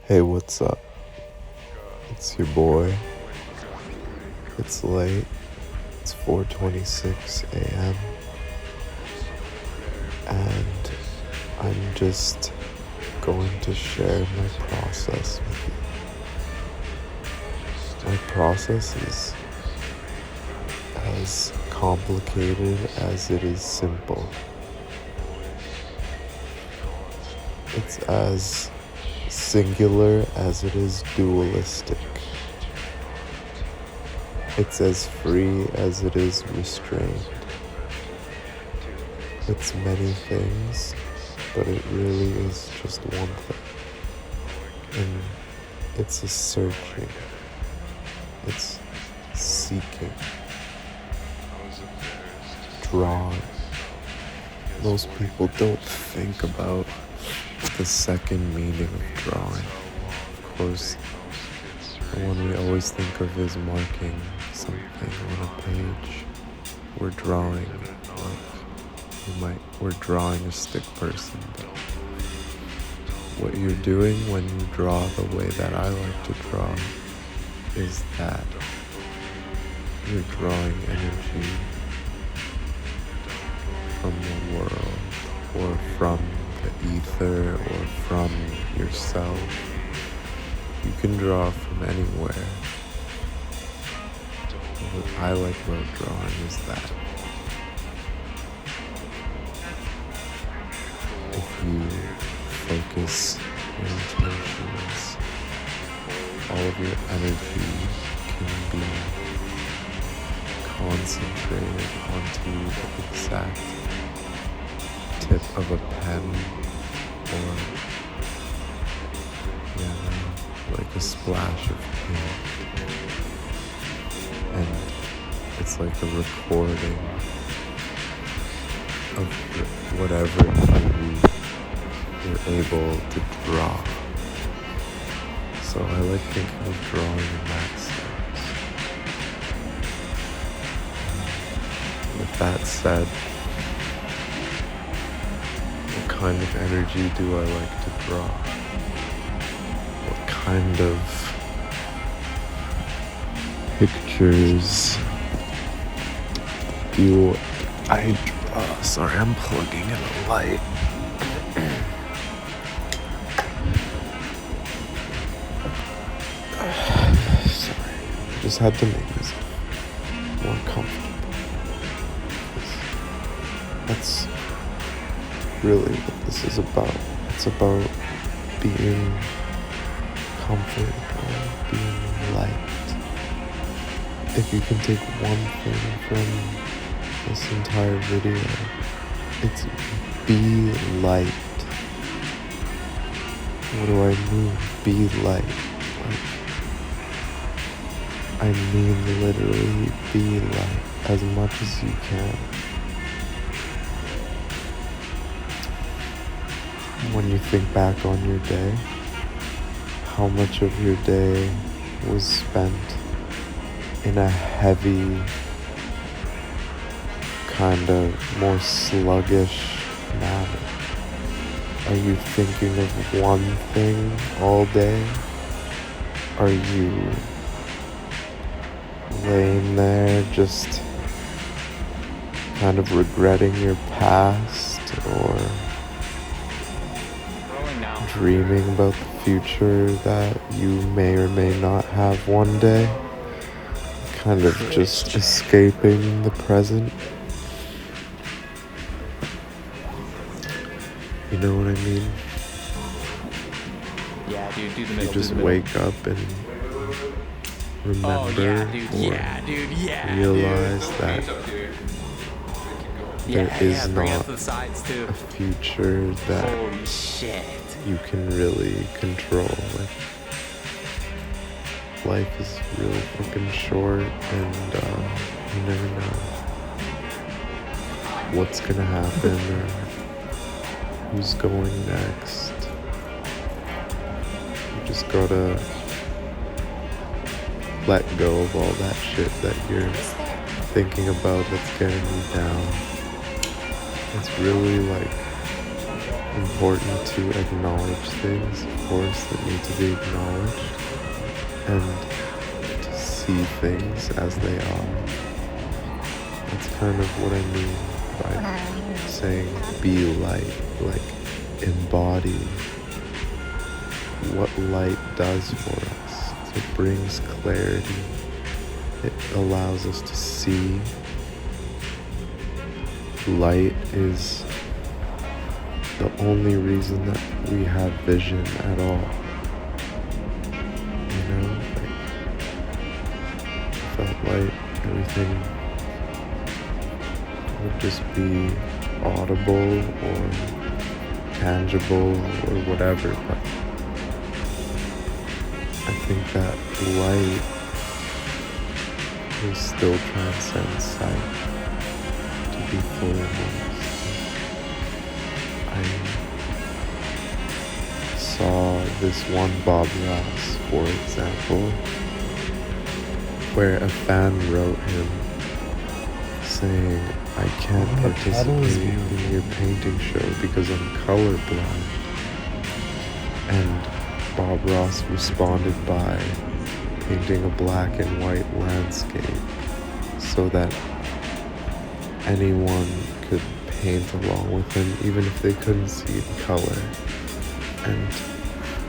Hey, what's up? It's your boy. It's late. It's 4:26 a.m. and I'm just going to share my process with you. My process is as complicated as it is simple. It's as singular as it is dualistic. It's as free as it is restrained. It's many things, but it really is just one thing. And it's a searching. It's seeking. Drawing. Most people don't think about the second meaning of drawing. Of course, the one we always think of is marking something on a page. We're drawing, we're drawing a stick person. But what you're doing when you draw the way that I like to draw is that you're drawing energy from the world, or from the ether, or from yourself. You can draw from anywhere. What I like about drawing is that if you focus your intentions, all of your energy can be concentrated onto the exact tip of a pen, or like a splash of paint. And it's like a recording of whatever you're able to draw. So I like thinking of drawing in that sense. With that said, what kind of energy do I like to draw? What kind of pictures do I draw? Sorry, I'm plugging in a light. Sorry, just had to make this more comfortable. That's really what this is about. It's about being comfortable, being light. If you can take one thing from this entire video, it's be light. What do I mean? Be light. I mean literally be light as much as you can. When you think back on your day, how much of your day was spent in a heavy, kind of more sluggish manner? Are you thinking of one thing all day? Are you laying there just kind of regretting your past, or dreaming about the future that you may or may not have one day? Kind of just escaping the present. You know what I mean? Yeah, dude, do the middle. You just wake up and remember realize that there is not a future that you can really control. Like, life is really fucking short, and you never know what's gonna happen or who's going next. You just gotta let go of all that shit that you're thinking about that's getting you down. It's really like important to acknowledge things, of course, that need to be acknowledged, and to see things as they are. That's kind of what I mean by saying be light, like embody what light does for us. It brings clarity. It allows us to see. Light is the only reason that we have vision at all. You know, like, without light, everything would just be audible or tangible or whatever. But I think that light will still transcend sight to be fully immersed. I saw this one Bob Ross, for example, where a fan wrote him saying, I can't participate in your painting show because I'm colorblind. And Bob Ross responded by painting a black and white landscape so that anyone could paint along with him, even if they couldn't see the color. And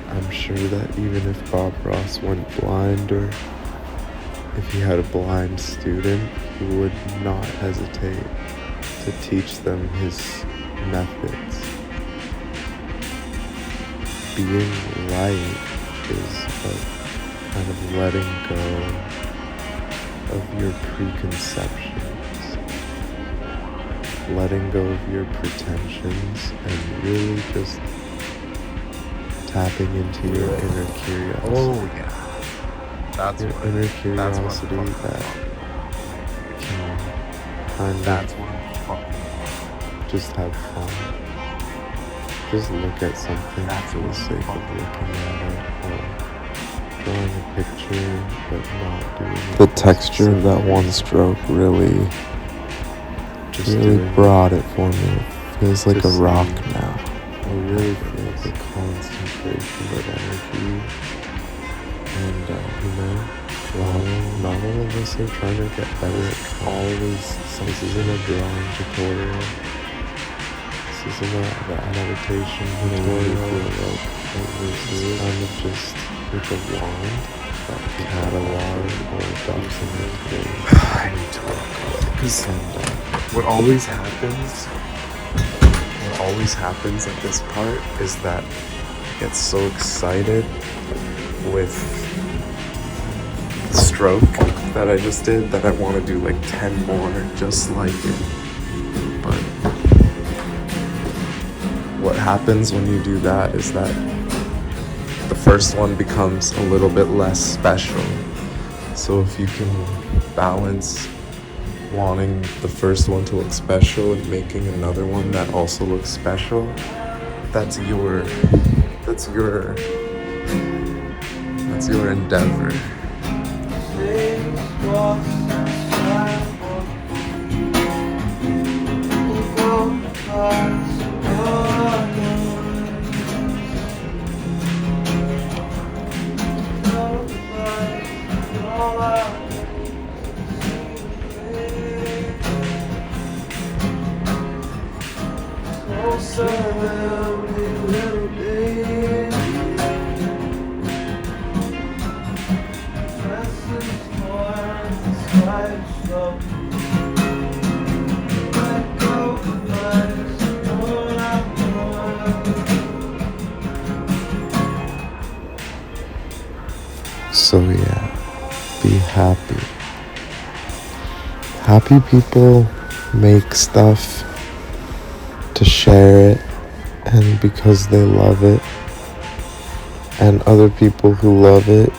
I'm sure that even if Bob Ross went blind, or if he had a blind student, he would not hesitate to teach them his methods. Being light is about kind of letting go of your preconceptions, letting go of your pretensions, and really just tapping into your inner curiosity. Oh yeah, that's your what, inner curiosity that's what I'm that can kind that's of what I'm fucking just have fun. Just look at something for the sake of looking at it, or drawing a picture but not doing it. The texture of that one stroke really brought it for me. It feels like a rock now. I really feel the concentration of energy, and not all of us are trying to get better. Always, this isn't a drawing tutorial. This isn't a meditation tutorial. It's kind of just with a wand that catalog or document things. I need to look, because what always happens at this part is that I get so excited with the stroke that I just did that I want to do like 10 more just like it. But what happens when you do that is that the first one becomes a little bit less special. So if you can balance wanting the first one to look special and making another one that also looks special, that's your endeavor. So yeah, be happy. Happy people make stuff to share it and because they love it, and other people who love it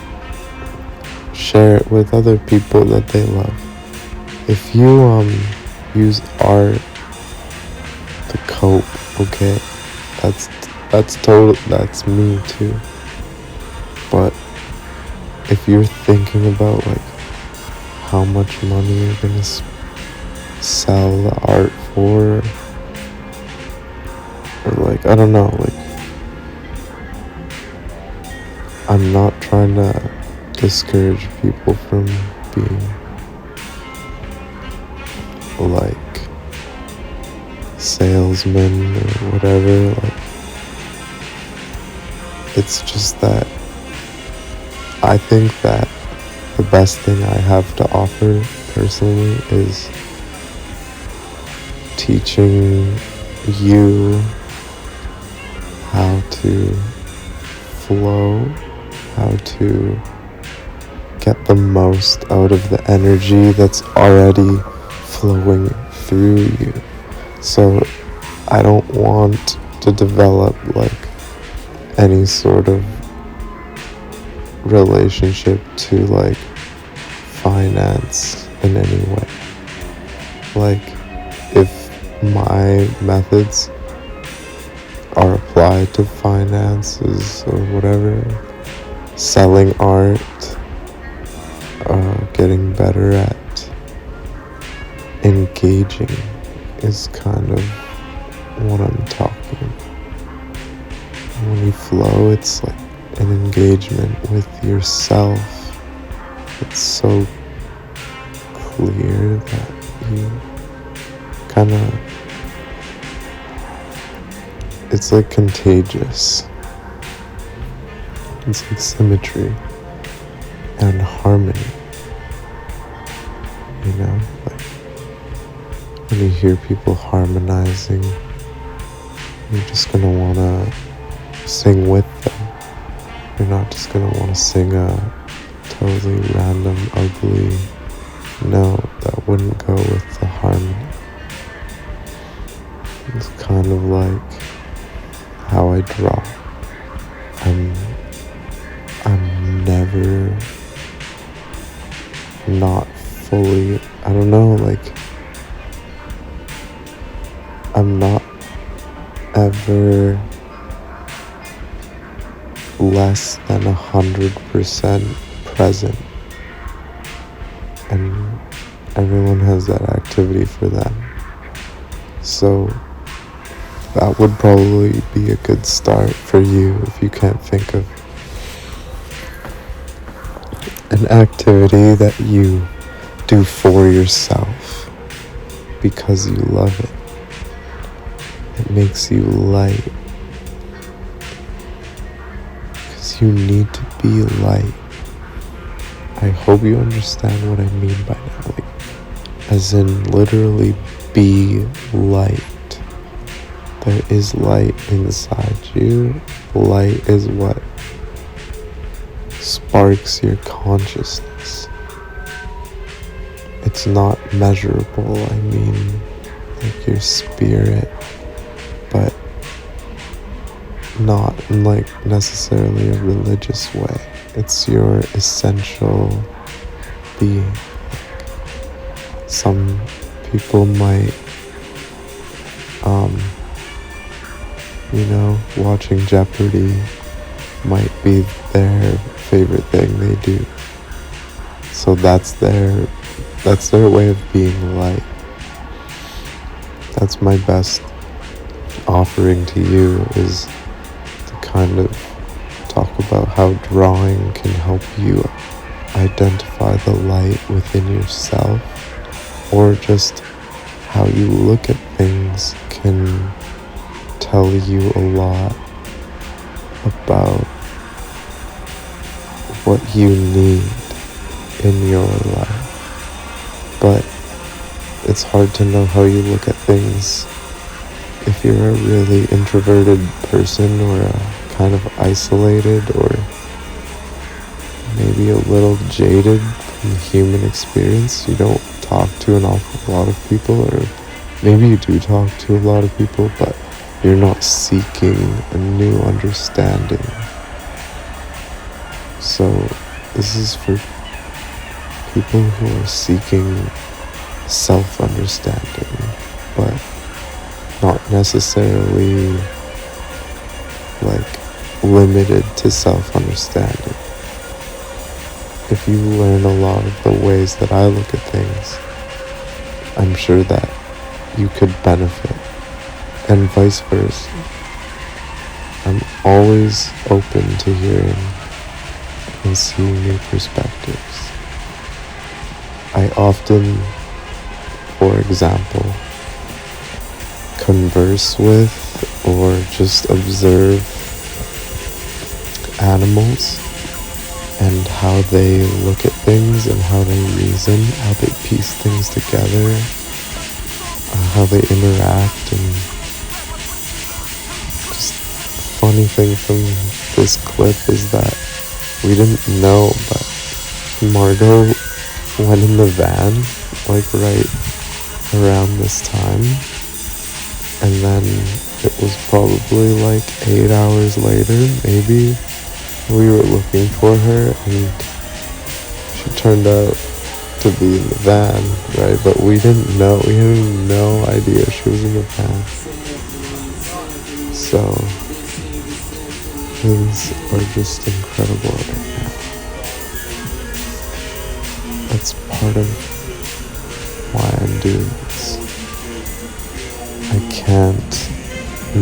share it with other people that they love. If you use art to cope, okay, that's me too. But if you're thinking about like how much money you're gonna sell the art for, Or like, I don't know, like, I'm not trying to discourage people from being like salesmen or whatever. Like, it's just that I think that the best thing I have to offer personally is teaching you how to flow, how to get the most out of the energy that's already flowing through you. So I don't want to develop like any sort of relationship to like finance in any way. Like, if my methods are applied to finances or whatever, selling art, getting better at engaging is kind of what I'm talking. When you flow, it's like an engagement with yourself. It's so clear that you kind of, it's like contagious. It's like symmetry and harmony. You know, like when you hear people harmonizing, you're just gonna wanna sing with them. You're not just gonna wanna sing a totally random, ugly note that wouldn't go with the harmony. It's kind of like how I draw. I'm never not fully, I don't know, like, I'm not ever less than 100% present, and everyone has that activity for them. So that would probably be a good start for you if you can't think of an activity that you do for yourself because you love it. It makes you light because you need to be light. I hope you understand what I mean by that. Like, as in literally be light. There is light inside you. Light is what sparks your consciousness. It's not measurable, I mean, like your spirit, but not in like necessarily a religious way. It's your essential being. Some people might, watching Jeopardy might be their favorite thing they do. So that's their way of being light. That's my best offering to you, is to kind of talk about how drawing can help you identify the light within yourself, or just how you look at things can tell you a lot about what you need in your life. But it's hard to know how you look at things if you're a really introverted person, or a kind of isolated, or maybe a little jaded from human experience. You don't talk to an awful lot of people, or maybe you do talk to a lot of people, but you're not seeking a new understanding. So this is for people who are seeking self-understanding, but not necessarily like limited to self-understanding. If you learn a lot of the ways that I look at things, I'm sure that you could benefit, and vice versa. I'm always open to hearing and seeing new perspectives. I often, for example, converse with or just observe animals and how they look at things and how they reason, how they piece things together, how they interact. And just funny thing from this clip is that we didn't know, but Margot went in the van like right around this time, and then it was probably like 8 hours later, maybe, we were looking for her, and she turned out to be in the van, right? But we didn't know, we had no idea she was in the van. So things are just incredible right now. That's part of why I'm doing this. I can't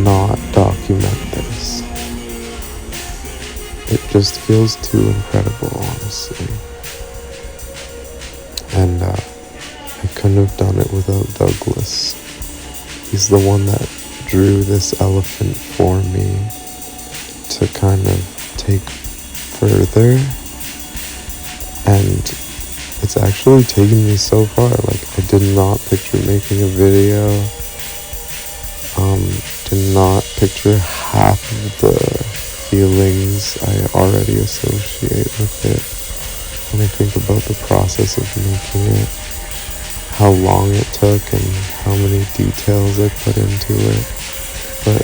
not document this. It just feels too incredible, honestly. And I couldn't have done it without Douglas. He's the one that drew this elephant for me to kind of take further. And it's actually taken me so far. Like, I did not picture making a video. Did not picture half of the feelings I already associate with it when I think about the process of making it, how long it took and how many details I put into it. But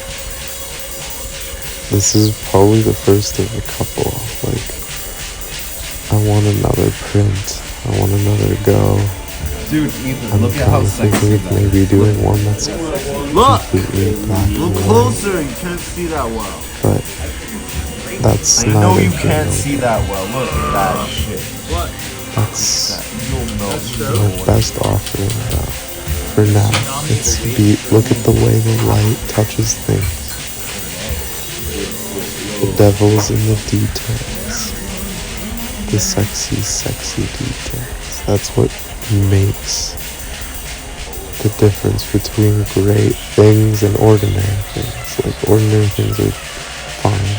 this is probably the first of a couple. Like, I want another print. I want another go. Dude, Ethan, I'm look at how sexy thinking of that is. maybe doing one that's Look! completely black and Look white. closer, you can't see that well. But that's I know neither you here can't nor see there. that well. Look at that shit. That's You'll know. my best offering though. For now, look at the way the light touches things. The devil's in the details. The sexy, sexy details. That's what makes the difference between great things and ordinary things. Like, ordinary things are fine,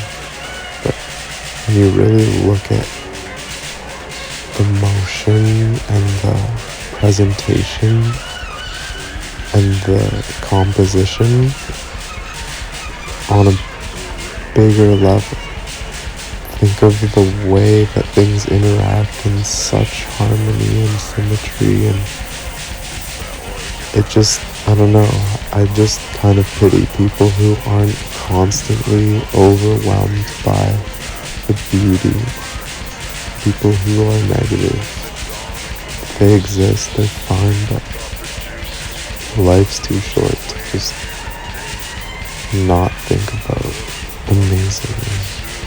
but when you really look at the motion and the presentation and the composition on a bigger level, think of the way that things interact in such harmony and symmetry, and it just, I don't know, I just kind of pity people who aren't constantly overwhelmed by the beauty. People who are negative, they exist, they're fine, but life's too short to just not think about amazing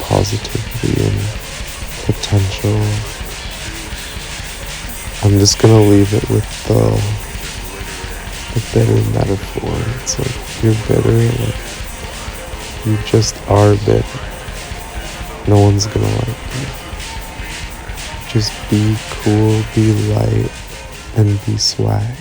positivity and potential. I'm just gonna leave it with the bitter metaphor. It's like, if you're bitter, like, you just are bitter. No one's gonna like you. Just be cool, be light, and be swag.